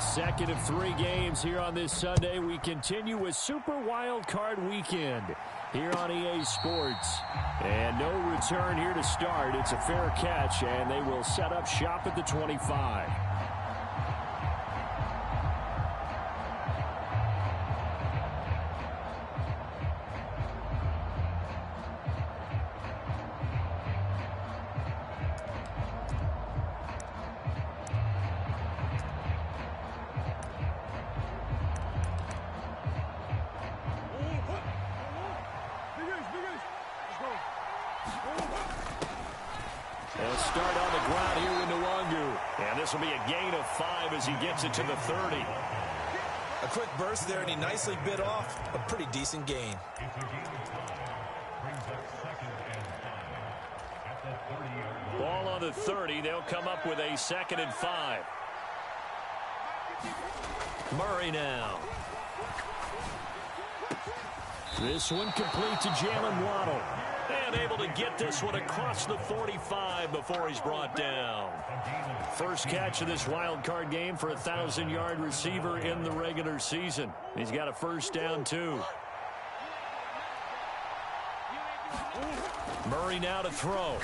The second of 3 games here on this Sunday. We continue with Super Wild Card Weekend here on EA Sports. And no return here to start. It's a fair catch, and they will set up shop at the 25. They'll start on the ground here with Nwangu. And this will be a gain of 5 as he gets it to the 30. A quick burst there, and he nicely bit off a pretty decent gain. Ball on the 30. They'll come up with a 2nd and 5. Murray now. This one complete to Jalen Waddle. And able to get this one across the 45 before he's brought down. First catch of this wild card game for a 1,000-yard receiver in the regular season. He's got a first down, too. Murray now to throw.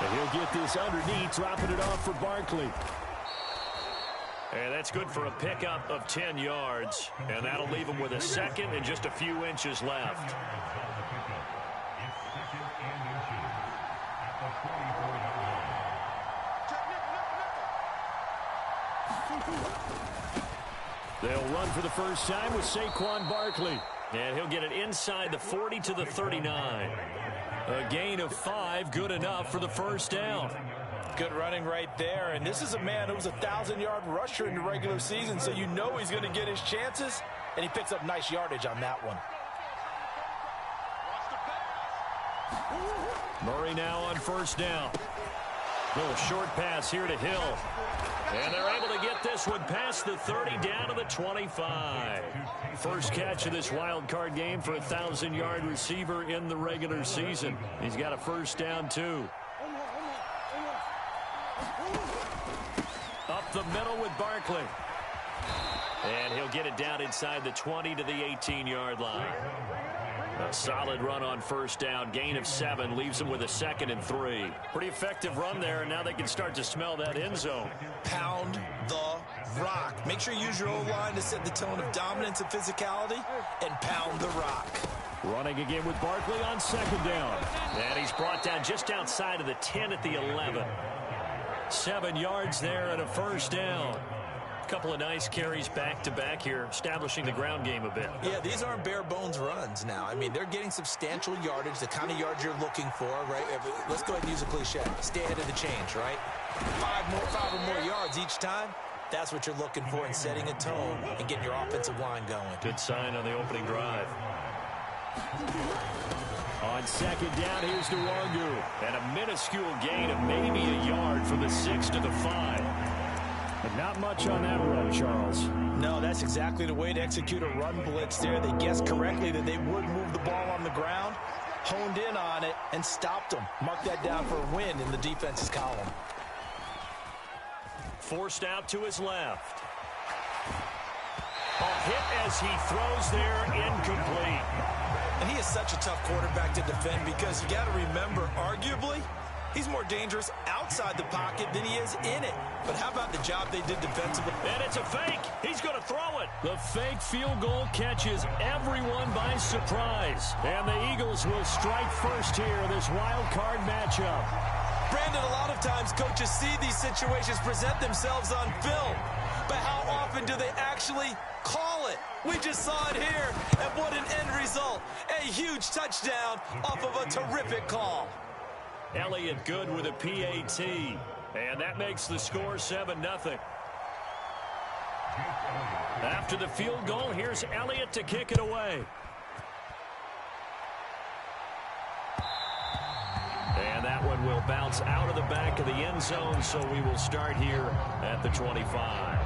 And he'll get this underneath, dropping it off for Barkley. And that's good for a pickup of 10 yards. And that'll leave him with a 2nd and just a few inches left. They'll run for the first time with Saquon Barkley. And he'll get it inside the 40 to the 39. A gain of 5, good enough for the first down. Good running right there. And this is a man who was a 1,000-yard rusher in the regular season, so you know he's going to get his chances. And he picks up nice yardage on that one. Murray now on first down. Little short pass here to Hill. And they're able to get this one past the 30 down to the 25. First catch of this wild card game for a 1,000-yard receiver in the regular season. He's got a first down, too. Up the middle with Barkley. And he'll get it down inside the 20 to the 18-yard line. A solid run on first down. Gain of 7 leaves them with a 2nd and 3. Pretty effective run there, and now they can start to smell that end zone. Pound the rock. Make sure you use your O-line to set the tone of dominance and physicality, and pound the rock. Running again with Barkley on 2nd down. And he's brought down just outside of the 10 at the 11. 7 yards there and a first down. Couple of nice carries back-to-back here, establishing the ground game a bit. Yeah, these aren't bare-bones runs now. I mean, they're getting substantial yardage, the kind of yards you're looking for, right? Let's go ahead and use a cliche. Stay ahead of the change, right? 5 or more yards each time. That's what you're looking for in setting a tone and getting your offensive line going. Good sign on the opening drive. On 2nd down, here's Nwangu. And a minuscule gain of maybe a yard from the 6 to the 5. But not much on that run, Charles. No, that's exactly the way to execute a run blitz there. They guessed correctly that they would move the ball on the ground, honed in on it, and stopped them. Mark that down for a win in the defense's column. Forced out to his left. A hit as he throws there, incomplete. And he is such a tough quarterback to defend because you got to remember, arguably, he's more dangerous outside the pocket than he is in it. But how about the job they did defensively? And it's a fake. He's going to throw it. The fake field goal catches everyone by surprise. And the Eagles will strike first here in this wild card matchup. Brandon, a lot of times coaches see these situations present themselves on film. But how often do they actually call it? We just saw it here. And what an end result. A huge touchdown off of a terrific call. Elliott good with a PAT. And that makes the score 7-0. After the field goal, here's Elliott to kick it away. And that one will bounce out of the back of the end zone, so we will start here at the 25.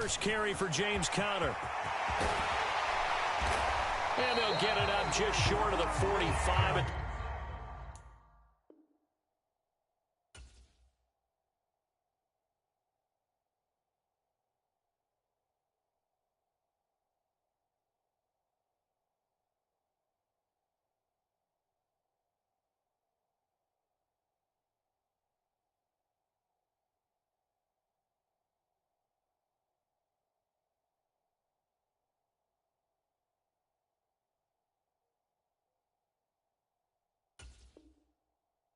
first carry for James Conner. And they'll get it up just short of the 45.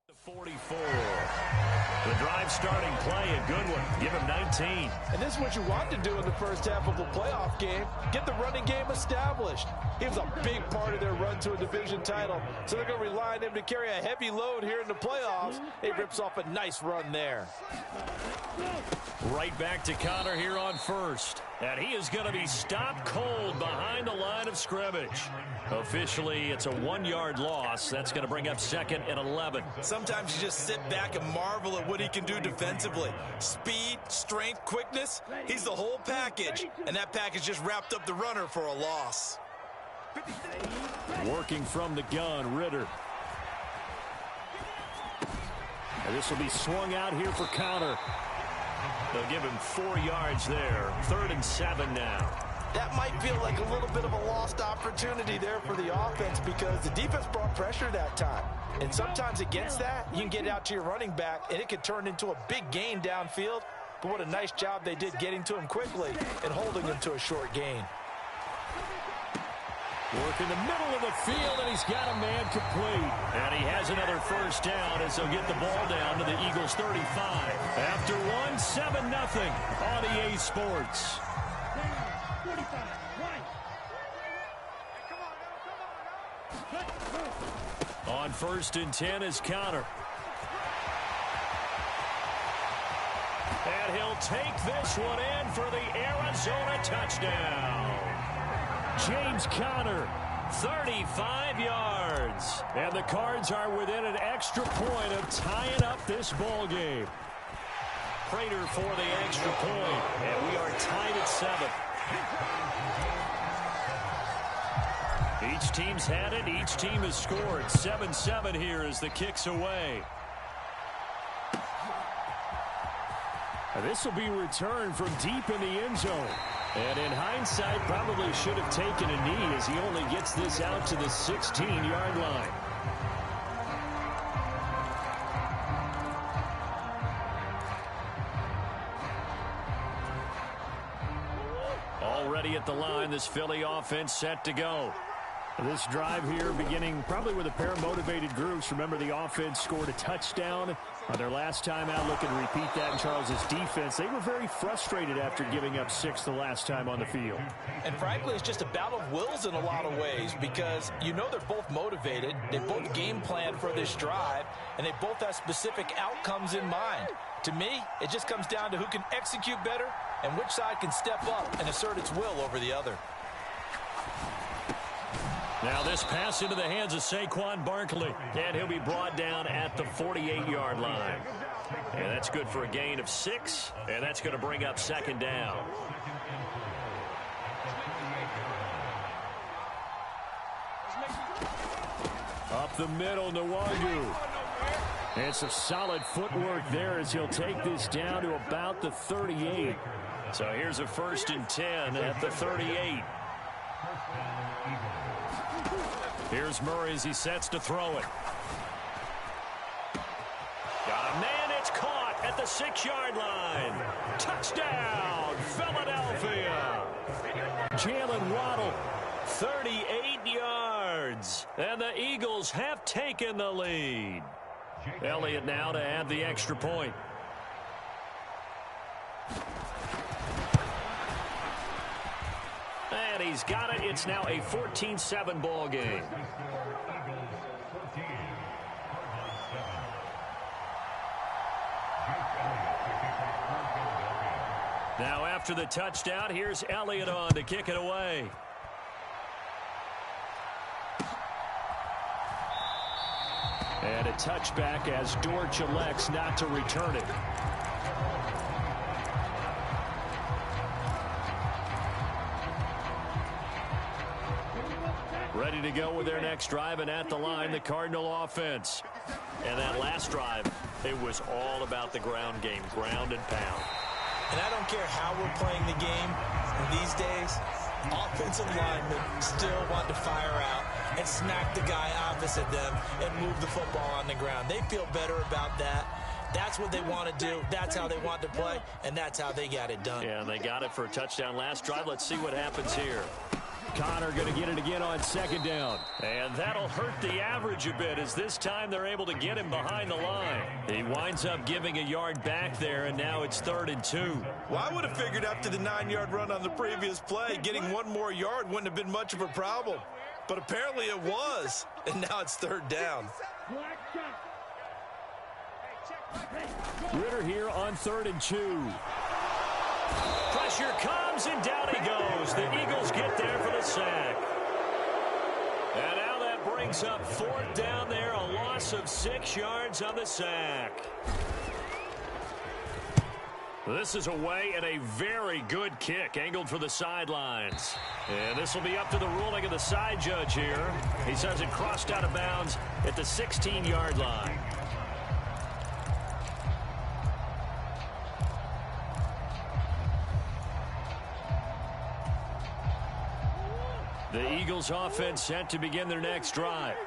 The 44. The drive starting play, a good one. Give him 19. And this is what you want to do in the first half of a playoff game. Get the running game established. He was a big part of their run to a division title. So they're going to rely on him to carry a heavy load here in the playoffs. He rips off a nice run there. Right back to Conner here on first. And he is going to be stopped cold behind the line of scrimmage. Officially, it's a 1-yard loss. That's going to bring up 2nd and 11. Sometimes you just sit back and marvel at what he can do defensively. Speed, strength, quickness. He's the whole package. And that package just wrapped up the runner for a loss. Working from the gun, Ritter. And this will be swung out here for Conner. They'll give him 4 yards there. 3rd and 7 now. That might feel like a little bit of a lost opportunity there for the offense because the defense brought pressure that time. And sometimes against that, you can get out to your running back, and it could turn into a big gain downfield. But what a nice job they did getting to him quickly and holding him to a short gain. Work in the middle of the field, and he's got a man complete. And he has another first down as they'll get the ball down to the Eagles 35. After 7-0 on EA Sports. On 1st and 10 is Conner. And he'll take this one in for the Arizona touchdown. James Conner, 35 yards. And the Cards are within an extra point of tying up this ball game. Prater for the extra point. And we are tied at 7. Each team's had it. Each team has scored. 7-7 here as the kick's away. This will be returned from deep in the end zone. And in hindsight, probably should have taken a knee as he only gets this out to the 16-yard line. Already at the line, this Philly offense set to go. This drive here beginning probably with a pair of motivated groups. Remember, the offense scored a touchdown on their last time out. Looking to repeat that in Charles's defense. They were very frustrated after giving up 6 the last time on the field. And frankly, it's just a battle of wills in a lot of ways because you know they're both motivated. They both game plan for this drive, and they both have specific outcomes in mind. To me, it just comes down to who can execute better and which side can step up and assert its will over the other. Now this pass into the hands of Saquon Barkley. And he'll be brought down at the 48-yard line. And that's good for a gain of 6. And that's going to bring up 2nd down. Up the middle, Nwangu. And some solid footwork there as he'll take this down to about the 38. So here's a 1st and 10 at the 38. Here's Murray as he sets to throw it. Got a man, it's caught at the 6-yard line. Touchdown, Philadelphia. Jalen Waddle, 38 yards. And the Eagles have taken the lead. Elliott now to add the extra point. And he's got it. It's now a 14-7 ball game. Now after the touchdown, here's Elliott on to kick it away. And a touchback as Dortch elects not to return it. Ready to go with their next drive, and at the line, the Cardinal offense. And that last drive, it was all about the ground game, ground and pound. And I don't care how we're playing the game these days, offensive linemen still want to fire out and smack the guy opposite them and move the football on the ground. They feel better about that. That's what they want to do. That's how they want to play, and that's how they got it done. Yeah, and they got it for a touchdown last drive. Let's see what happens here. Connor going to get it again on second down. And that'll hurt the average a bit, as this time they're able to get him behind the line. He winds up giving a yard back there, and now it's 3rd and 2. Well, I would have figured after the 9-yard run on the previous play, getting one more yard wouldn't have been much of a problem. But apparently it was, and now it's 3rd down. Ritter here on 3rd and 2. Pressure comes, and down he goes. The Eagles get there for the sack. And now that brings up 4th down there, a loss of 6 yards on the sack. This is away, and a very good kick, angled for the sidelines. And this will be up to the ruling of the side judge here. He says it crossed out of bounds at the 16-yard line. The Eagles offense set to begin their next drive.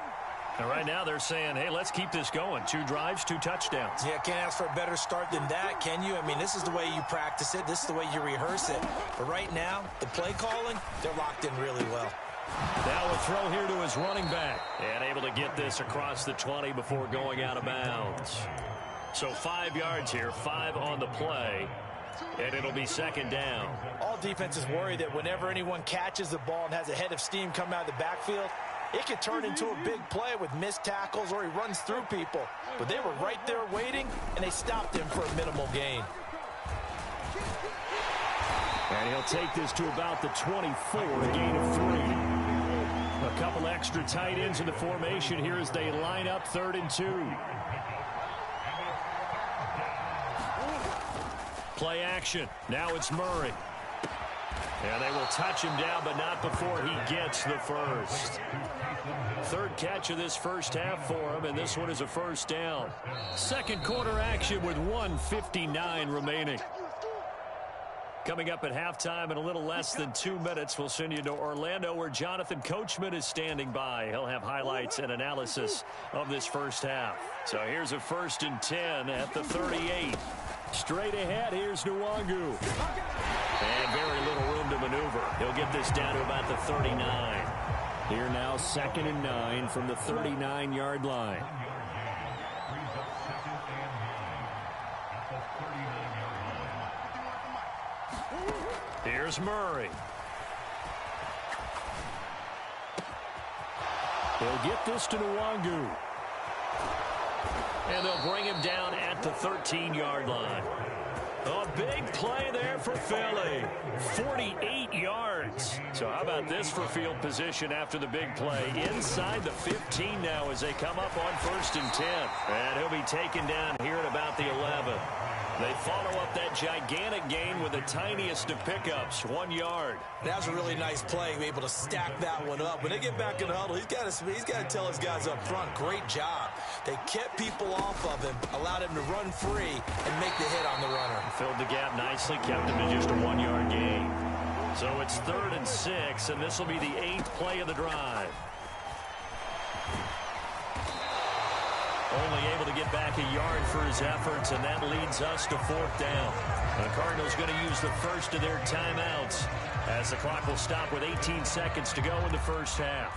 And right now they're saying, hey, let's keep this going. 2 drives, 2 touchdowns. Yeah, can't ask for a better start than that, can you? I mean, this is the way you practice it. This is the way you rehearse it. But right now, the play calling, they're locked in really well. Now a throw here to his running back. And able to get this across the 20 before going out of bounds. So 5 yards here, 5 on the play. And it'll be 2nd down. All defenses worry that whenever anyone catches the ball and has a head of steam come out of the backfield, it could turn into a big play with missed tackles or he runs through people. But they were right there waiting, and they stopped him for a minimal gain. And he'll take this to about the 24, a gain of 3. A couple extra tight ends in the formation here as they line up 3rd and 2. Play action. Now it's Murray. And they will touch him down, but not before he gets the first. 3rd catch of this first half for him, and this one is a 1st down. 2nd quarter action with 1:59 remaining. Coming up at halftime in a little less than 2 minutes, we'll send you to Orlando, where Jonathan Coachman is standing by. He'll have highlights and analysis of this first half. So here's a 1st and 10 at the 38. Straight ahead, here's Nwangu. And very little room to maneuver. He'll get this down to about the 39. Here now, 2nd and 9 from the 39-yard line. Here's Murray. He'll get this to Nwangu. And they'll bring him down at the 13-yard line. A big play there for Philly. 48 yards. So how about this for field position after the big play? Inside the 15 now as they come up on 1st and 10. And he'll be taken down here at about the 11. They follow up that gigantic gain with the tiniest of pickups, 1 yard. That was a really nice play, able to stack that one up. When they get back in the huddle, he's got to tell his guys up front, great job. They kept people off of him, allowed him to run free, and make the hit on the runner. Filled the gap nicely, kept him to just a 1 yard gain. So it's 3rd and 6, and this will be the 8th play of the drive. Only able to get back a yard for his efforts, and that leads us to 4th down. The Cardinals going to use the first of their timeouts as the clock will stop with 18 seconds to go in the first half.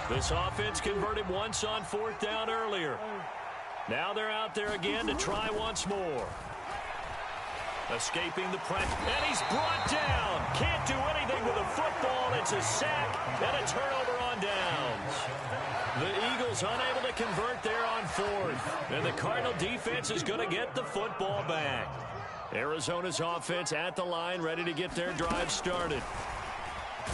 This offense converted once on 4th down earlier. Now they're out there again to try once more. Escaping the pressure, and he's brought down. Can't do anything with a football. It's a sack and a turnover on downs. The Eagles unable to convert there on 4th, and the Cardinal defense is going to get the football back. Arizona's offense at the line, ready to get their drive started.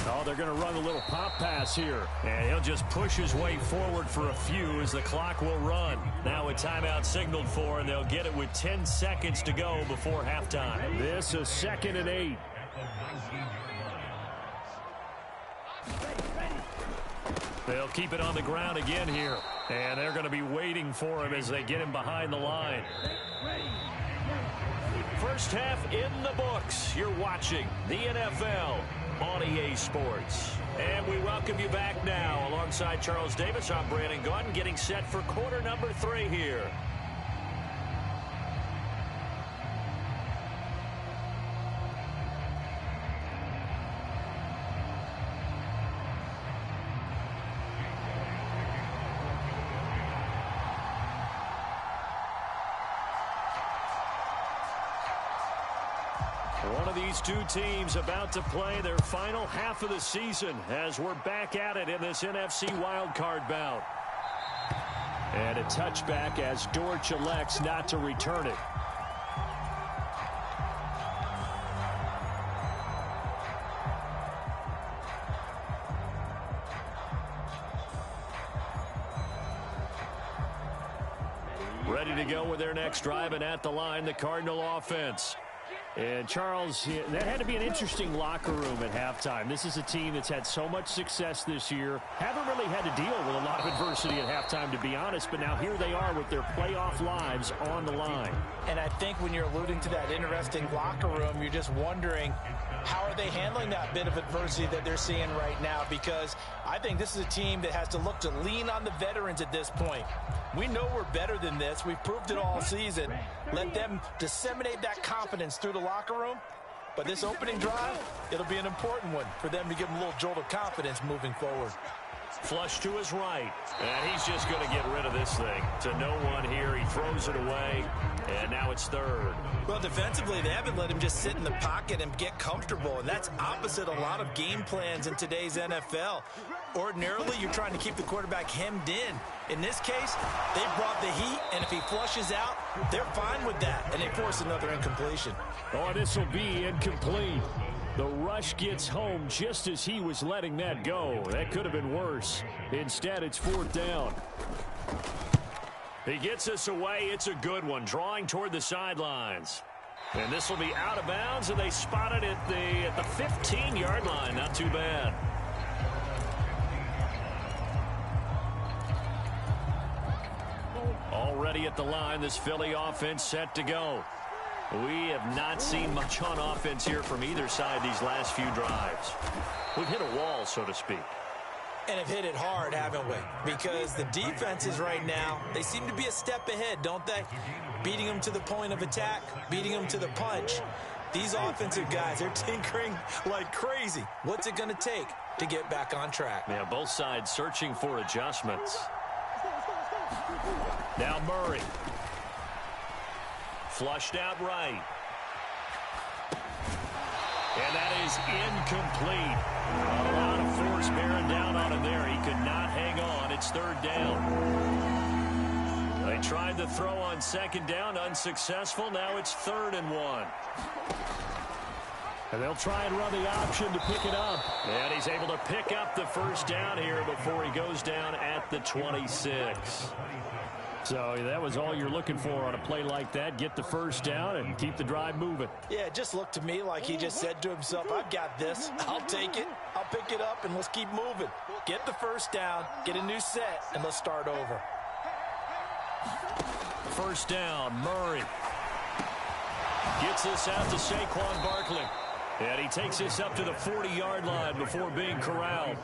Oh, they're going to run a little pop pass here. And he'll just push his way forward for a few as the clock will run. Now a timeout signaled for, and they'll get it with 10 seconds to go before halftime. This is 2nd and 8. They'll keep it on the ground again here. And they're going to be waiting for him as they get him behind the line. First half in the books. You're watching the NFL on EA Sports. And we welcome you back now. Alongside Charles Davis, I'm Brandon Gaudin, getting set for quarter number 3 here. One of these two teams about to play their final half of the season as we're back at it in this NFC wildcard bout. And a touchback as Dortch elects not to return it. Ready to go with their next drive, and at the line, the Cardinal offense. And, Charles, that had to be an interesting locker room at halftime. This is a team that's had so much success this year. Haven't really had to deal with a lot of adversity at halftime, to be honest. But now here they are with their playoff lives on the line. And I think when you're alluding to that interesting locker room, you're just wondering, how are they handling that bit of adversity that they're seeing right now? Because I think this is a team that has to look to lean on the veterans at this point. We know we're better than this. We've proved it all season. Let them disseminate that confidence through the locker room. But this opening drive, it'll be an important one for them to give them a little jolt of confidence moving forward. Flush to his right, and he's just going to get rid of this thing. To no one here, he throws it away, and now it's third. Well, defensively, they haven't let him just sit in the pocket and get comfortable, and that's opposite a lot of game plans in today's NFL. Ordinarily, you're trying to keep the quarterback hemmed in. In this case, they brought the heat, and if he flushes out, they're fine with that, and they force another incompletion. Oh, this will be incomplete. The rush gets home just as he was letting that go. That could have been worse. Instead, it's fourth down. He gets us away. It's a good one, drawing toward the sidelines. And this will be out of bounds, and they spot it at the 15-yard line. Not too bad. Already at the line, this Philly offense set to go. We have not seen much on offense here from either side these last few drives. We've hit a wall, so to speak. And have hit it hard, haven't we? Because the defenses right now, they seem to be a step ahead, don't they? Beating them to the point of attack, beating them to the punch. These offensive guys, they're tinkering like crazy. What's it going to take to get back on track? Yeah, both sides searching for adjustments. Now Murray. Flushed out right. And that is incomplete. A lot of force bearing down on him there. He could not hang on. It's third down. They tried to throw on second down, unsuccessful. Now it's 3rd and 1. And they'll try and run the option to pick it up. And he's able to pick up the first down here before he goes down at the 26. So that was all you're looking for on a play like that. Get the first down and keep the drive moving. Yeah, it just looked to me like he just said to himself, I've got this. I'll take it. I'll pick it up, and let's keep moving. Get the first down, get a new set, and let's start over. First down, Murray. Gets this out to Saquon Barkley. And he takes this up to the 40-yard line before being corralled.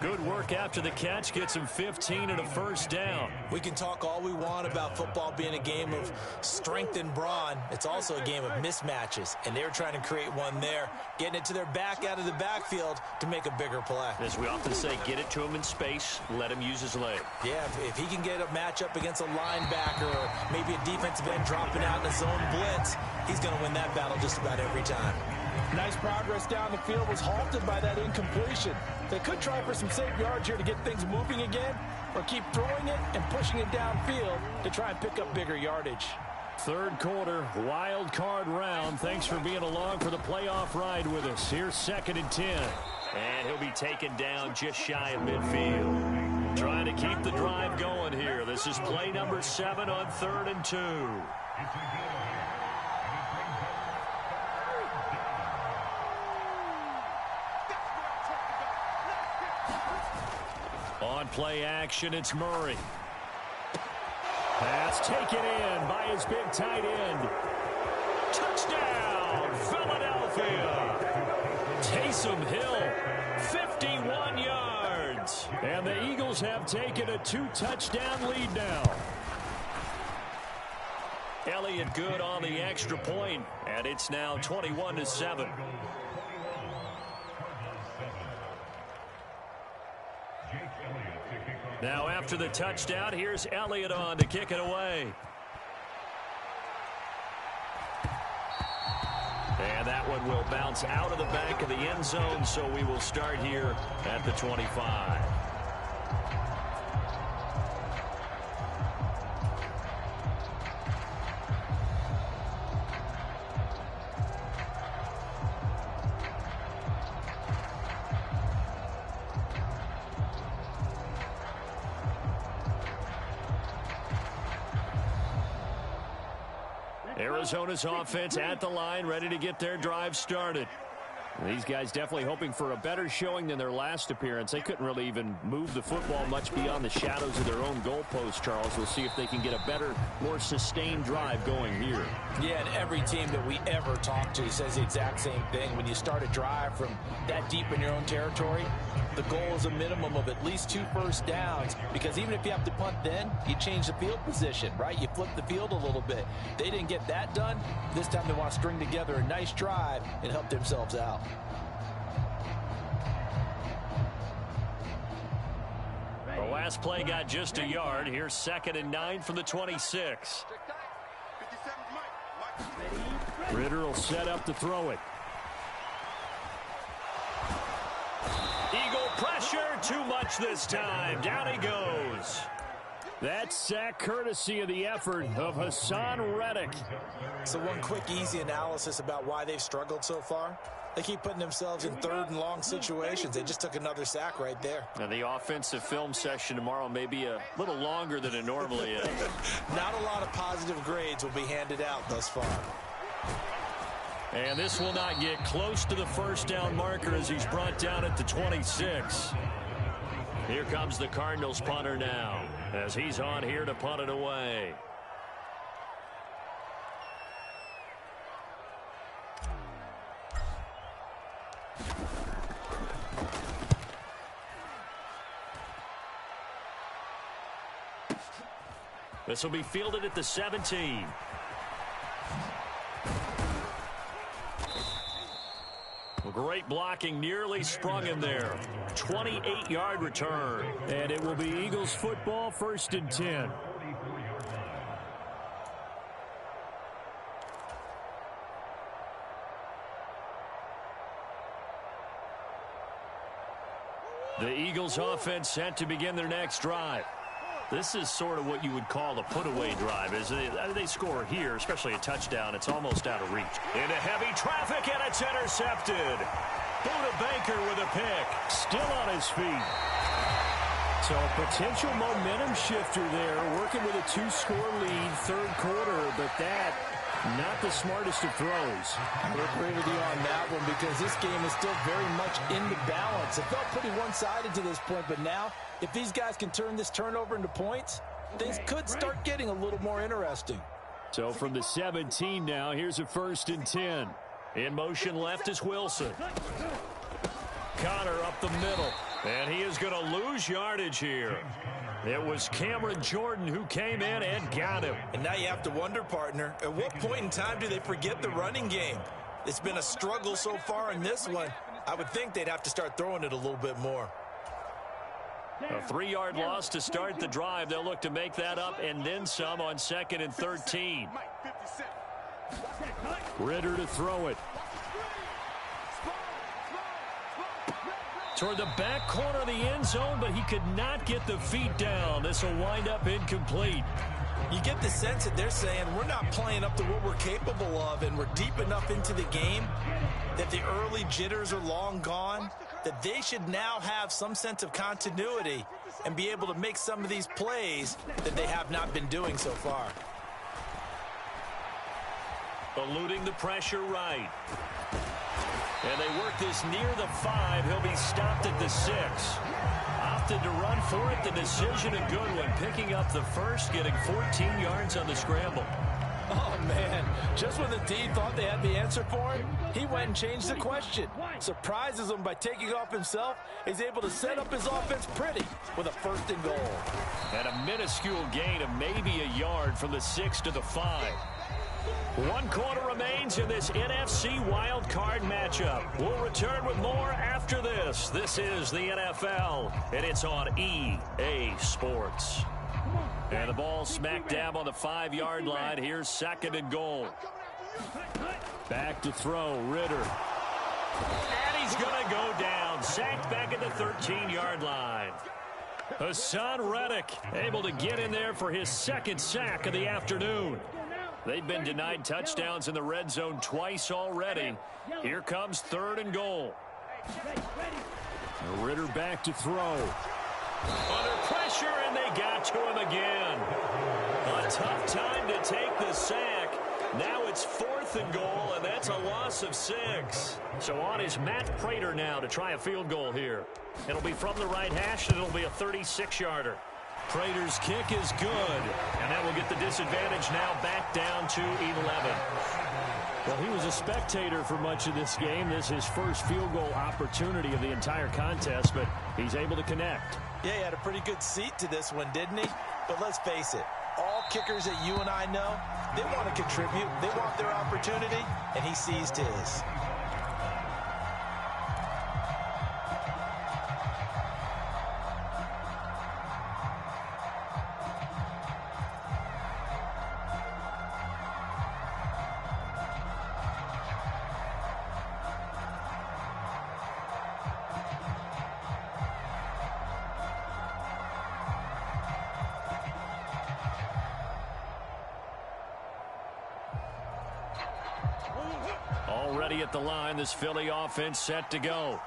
Good work after the catch. Gets him 15 and a first down. We can talk all we want about football being a game of strength and brawn. It's also a game of mismatches, and they're trying to create one there, getting it to their back out of the backfield to make a bigger play. As we often say, get it to him in space, let him use his leg. Yeah, if he can get a matchup against a linebacker or maybe a defensive end dropping out in a zone blitz, he's going to win that battle just about every time. Nice progress down the field was halted by that incompletion. They could try for some safe yards here to get things moving again, or keep throwing it and pushing it downfield to try and pick up bigger yardage. Third quarter, wild card round. Thanks for being along for the playoff ride with us. Here's 2nd and 10. And he'll be taken down just shy of midfield. Trying to keep the drive going here. This is play number 7 on 3rd and 2. On play action, it's Murray. Pass taken in by his big tight end. Touchdown, Philadelphia. Taysom Hill, 51 yards. And the Eagles have taken a 2-touchdown lead now. Elliott good on the extra point, and it's now 21-7. Now after the touchdown, here's Elliott on to kick it away. And that one will bounce out of the back of the end zone, so we will start here at the 25. Arizona's offense at the line, ready to get their drive started. These guys definitely hoping for a better showing than their last appearance. They couldn't really even move the football much beyond the shadows of their own goalpost, Charles. We'll see if they can get a better, more sustained drive going here. Yeah, and every team that we ever talk to says the exact same thing. When you start a drive from that deep in your own territory, the goal is a minimum of at least 2 first downs, because even if you have to punt then, you change the field position, right? You flip the field a little bit. They didn't get that done. This time they want to string together a nice drive and help themselves out. The last play got just a yard. Here's 2nd and 9 from the 26. Ritter will set up to throw it. Eagle pressure, too much this time. Down he goes. That sack courtesy of the effort of Hassan Reddick. So one quick, easy analysis about why they've struggled so far. They keep putting themselves in 3rd and long situations. They just took another sack right there. Now the offensive film session tomorrow may be a little longer than it normally is. Not a lot of positive grades will be handed out thus far. And this will not get close to the first down marker as he's brought down at the 26. Here comes the Cardinals punter now as he's on here to punt it away. This will be fielded at the 17. Great blocking, nearly sprung him there. 28-yard return. And it will be Eagles football, 1st and 10. The Eagles offense set to begin their next drive. This is sort of what you would call a put-away drive. As they score here, especially a touchdown, it's almost out of reach. Into heavy traffic, and it's intercepted. Buda Baker with a pick. Still on his feet. So a potential momentum shifter there, working with a 2-score lead, 3rd quarter, but that, not the smartest of throws. I agree with you on that one, because this game is still very much in the balance. It felt pretty one-sided to this point, but now, if these guys can turn this turnover into points, things could start getting a little more interesting. So from the 17 now, here's a 1st and 10. In motion left is Wilson. Connor up the middle, and he is going to lose yardage here. It was Cameron Jordan who came in and got him. And now you have to wonder, partner, at what point in time do they forget the running game? It's been a struggle so far in this one. I would think they'd have to start throwing it a little bit more. A 3-yard loss to start the drive. They'll look to make that up and then some on 2nd and 13. Ritter to throw it. Toward the back corner of the end zone, but he could not get the feet down. This will wind up incomplete. You get the sense that they're saying we're not playing up to what we're capable of, and we're deep enough into the game that the early jitters are long gone, that they should now have some sense of continuity and be able to make some of these plays that they have not been doing so far. Eluding the pressure right. And they work this near the 5. He'll be stopped at the 6. Opted to run for it. The decision a good one. Picking up the first, getting 14 yards on the scramble. Oh, man. Just when the D thought they had the answer for him, he went and changed the question. Surprises him by taking off himself. He's able to set up his offense pretty with a 1st and goal. And a minuscule gain of maybe a yard from the 6 to the 5. 1 quarter remains in this NFC Wild Card matchup. We'll return with more after this. This is the NFL, and it's on EA Sports. And the ball smack dab on the 5-yard line. Here's 2nd and goal. Back to throw, Ritter. And he's going to go down. Sacked back at the 13-yard line. Hassan Reddick able to get in there for his 2nd sack of the afternoon. They've been denied touchdowns in the red zone twice already. Here comes 3rd and goal. Ritter back to throw. Under pressure, and they got to him again. A tough time to take the sack. Now it's 4th and goal, and that's a loss of 6. So on is Matt Prater now to try a field goal here. It'll be from the right hash, and it'll be a 36-yarder. Prater's kick is good, and that will get the disadvantage now back down to 11. Well, he was a spectator for much of this game. This is his first field goal opportunity of the entire contest, but he's able to connect. Yeah, he had a pretty good seat to this one, didn't he? But let's face it, all kickers that you and I know, they want to contribute. They want their opportunity, and he seized his. Already at the line, this Philly offense set to go.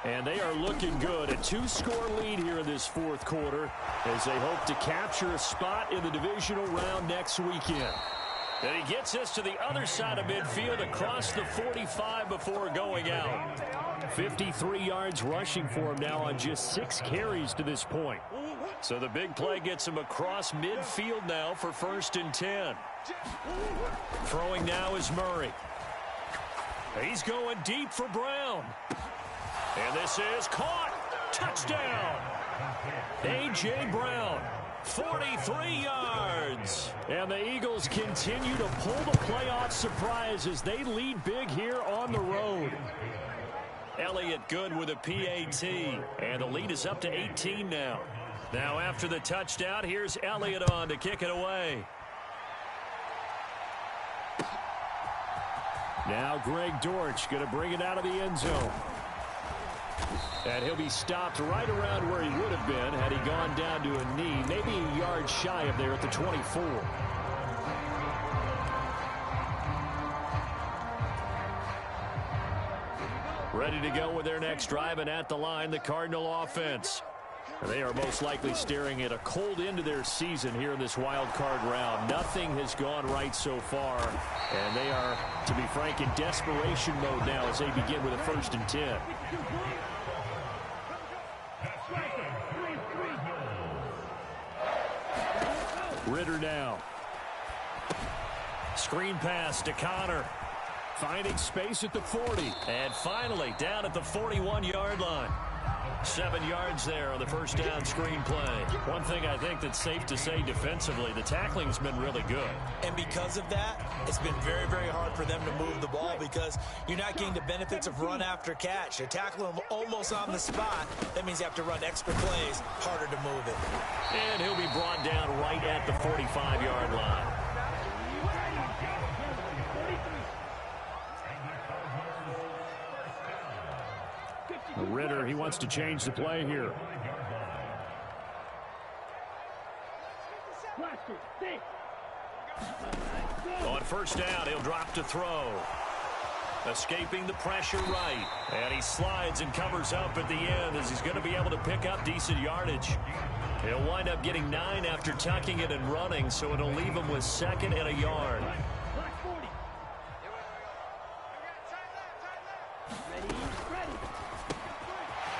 And they are looking good. A 2-score lead here in this 4th quarter as they hope to capture a spot in the divisional round next weekend. And he gets us to the other side of midfield across the 45 before going out. 53 yards rushing for him now on just 6 carries to this point. So the big play gets him across midfield now for 1st and 10. Throwing now is Murray. He's going deep for Brown. And this is caught. Touchdown. A.J. Brown, 43 yards. And the Eagles continue to pull the playoff surprise as they lead big here on the road. Elliott good with a PAT. And the lead is up to 18 now. Now after the touchdown, here's Elliott on to kick it away. Now Greg Dortch going to bring it out of the end zone. And he'll be stopped right around where he would have been had he gone down to a knee, maybe a yard shy of there at the 24. Ready to go with their next drive, and at the line, the Cardinal offense. And they are most likely staring at a cold end to their season here in this wild card round. Nothing has gone right so far, and they are, to be frank, in desperation mode now as they begin with a 1st and 10. Ritter now. Screen pass to Connor. Finding space at the 40. And finally down at the 41-yard line. 7 yards there on the first down screen play. One thing I think that's safe to say defensively, the tackling's been really good. And because of that, it's been very, very hard for them to move the ball because you're not getting the benefits of run after catch. You're tackling them almost on the spot. That means you have to run extra plays, harder to move it. And he'll be brought down right at the 45-yard line. Ritter, he wants to change the play here. On first down, he'll drop to throw. Escaping the pressure right. And he slides and covers up at the end as he's going to be able to pick up decent yardage. He'll wind up getting 9 after tucking it and running, so it'll leave him with 2nd and a yard.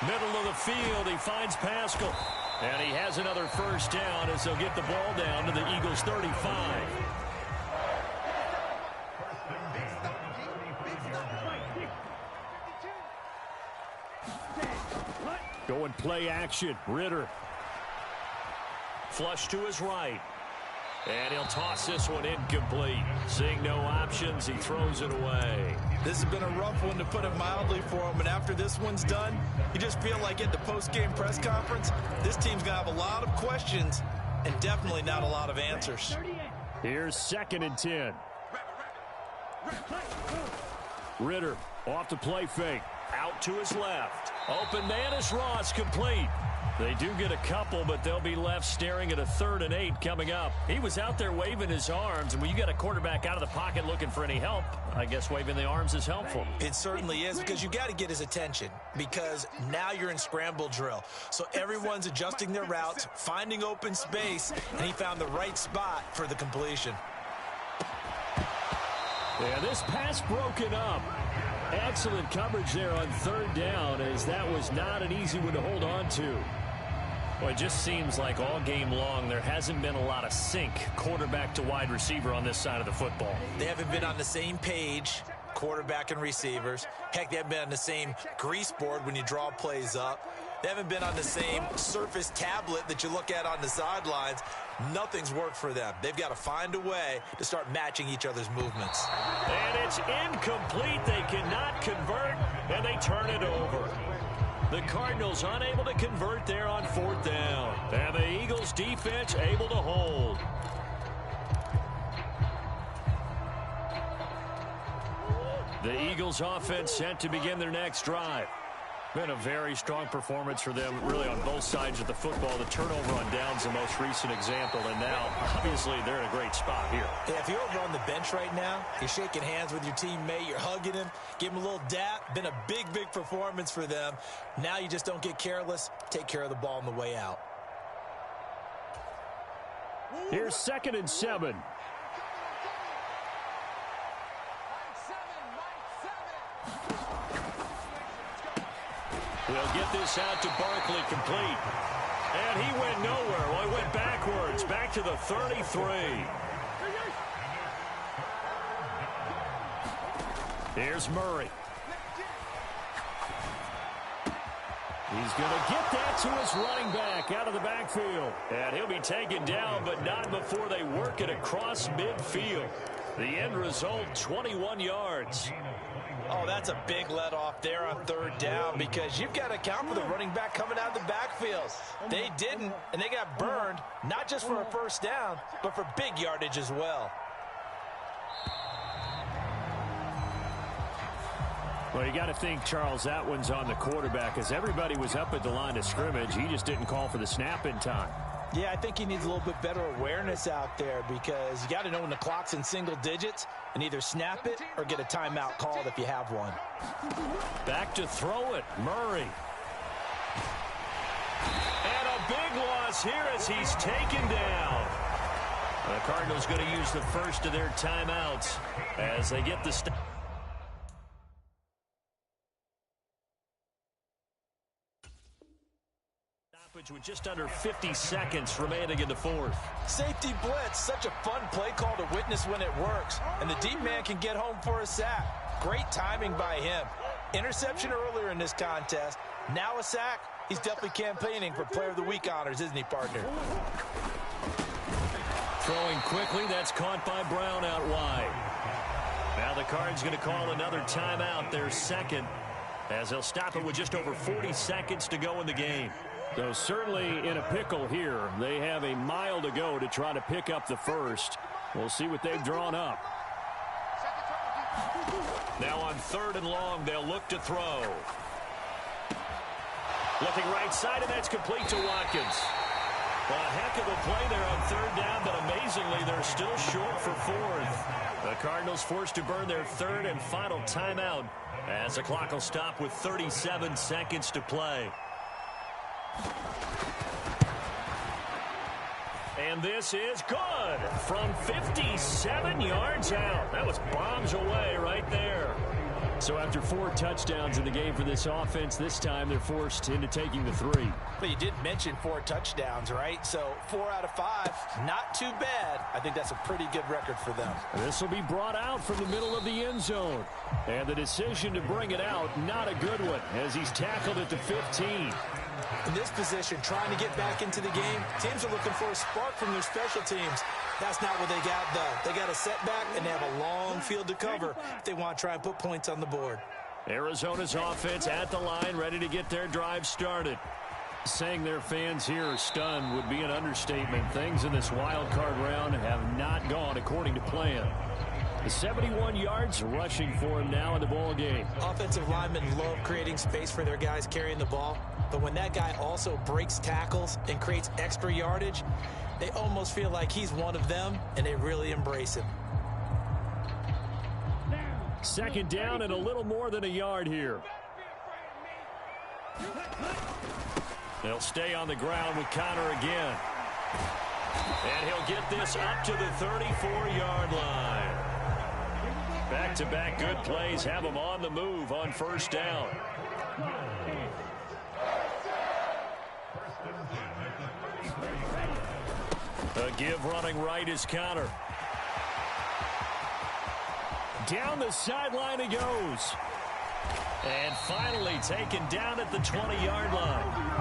Middle of the field, he finds Pascal. And he has another first down as they'll get the ball down to the Eagles' 35. Going play action. Ritter. Flush to his right. And he'll toss this one incomplete. Seeing no options, he throws it away. This has been a rough one, to put it mildly, for him. And after this one's done, you just feel like at the post-game press conference, this team's going to have a lot of questions and definitely not a lot of answers. Here's 2nd and 10. Ritter off the play fake. Out to his left. Open man is Ross, complete. They do get a couple, but they'll be left staring at a 3rd and 8 coming up. He was out there waving his arms, and when you got a quarterback out of the pocket looking for any help, I guess waving the arms is helpful. It certainly is, because you got to get his attention, because now you're in scramble drill. So everyone's adjusting their routes, finding open space, and he found the right spot for the completion. Yeah, this pass broken up. Excellent coverage there on 3rd down, as that was not an easy one to hold on to. Well, it just seems like all game long there hasn't been a lot of sync quarterback to wide receiver on this side of the football. They haven't been on the same page, quarterback and receivers. Heck, they haven't been on the same grease board when you draw plays up. They haven't been on the same Surface tablet that you look at on the sidelines. Nothing's worked for them. They've got to find a way to start matching each other's movements. And it's incomplete. They cannot convert, and they turn it over. The Cardinals unable to convert there on 4th down. And the Eagles defense able to hold. The Eagles offense set to begin their next drive. Been a very strong performance for them, really, on both sides of the football. The turnover on downs, the most recent example, and now, obviously, they're in a great spot here. Yeah, if you're over on the bench right now, you're shaking hands with your teammate, you're hugging him, give him a little dap. Been a big, big performance for them. Now you just don't get careless. Take care of the ball on the way out. Here's 2nd and 7. They'll get this out to Barkley, complete. And he went nowhere. Well, he went backwards, back to the 33. Here's Murray. He's going to get that to his running back out of the backfield. And he'll be taken down, but not before they work it across midfield. The end result, 21 yards. Oh, that's a big let off there on 3rd down, because you've got to account for the running back coming out of the backfield. They didn't, and they got burned, not just for a first down, but for big yardage as well. Well, you got to think, Charles, that one's on the quarterback, as everybody was up at the line of scrimmage. He just didn't call for the snap in time. Yeah, I think he needs a little bit better awareness out there, because you got to know when the clock's in single digits and either snap it or get a timeout called if you have one. Back to throw it, Murray. And a big loss here as he's taken down. The Cardinals going to use the first of their timeouts as they get the stop. With just under 50 seconds remaining in the 4th. Safety blitz, such a fun play call to witness when it works. And the deep man can get home for a sack. Great timing by him. Interception earlier in this contest. Now a sack. He's definitely campaigning for Player of the Week honors, isn't he, partner? Throwing quickly, that's caught by Brown out wide. Now the Cards going to call another timeout, their 2nd, as they'll stop it with just over 40 seconds to go in the game. So certainly in a pickle here. They have a mile to go to try to pick up the first. We'll see what they've drawn up. Now on 3rd and long, they'll look to throw. Looking right side, and that's complete to Watkins. Well, a heck of a play there on 3rd down, but amazingly, they're still short for 4th. The Cardinals forced to burn their 3rd and final timeout as the clock will stop with 37 seconds to play. And this is good from 57 yards out. That was bombs away right there. So after 4 touchdowns in the game for this offense, this time they're forced into taking the 3. But you did mention 4 touchdowns, right? So 4 out of 5, not too bad. I think that's a pretty good record for them. This will be brought out from the middle of the end zone. And the decision to bring it out, not a good one, as he's tackled at the 15. In this position, trying to get back into the game, teams are looking for a spark from their special teams. That's not what they got, though. They got a setback, and they have a long field to cover if they want to try and put points on the board. Arizona's offense at the line, ready to get their drive started. Saying their fans here are stunned would be an understatement. Things in this wild card round have not gone according to plan. The 71 yards rushing for him now in the ball game. Offensive linemen love creating space for their guys carrying the ball, but when that guy also breaks tackles and creates extra yardage, they almost feel like he's one of them, and they really embrace him. Second down and a little more than a yard here. They'll stay on the ground with Conner again. And he'll get this up to the 34-yard line. Back-to-back good plays have him on the move on first down. A give running right is Conner. Down the sideline he goes. And finally taken down at the 20-yard line.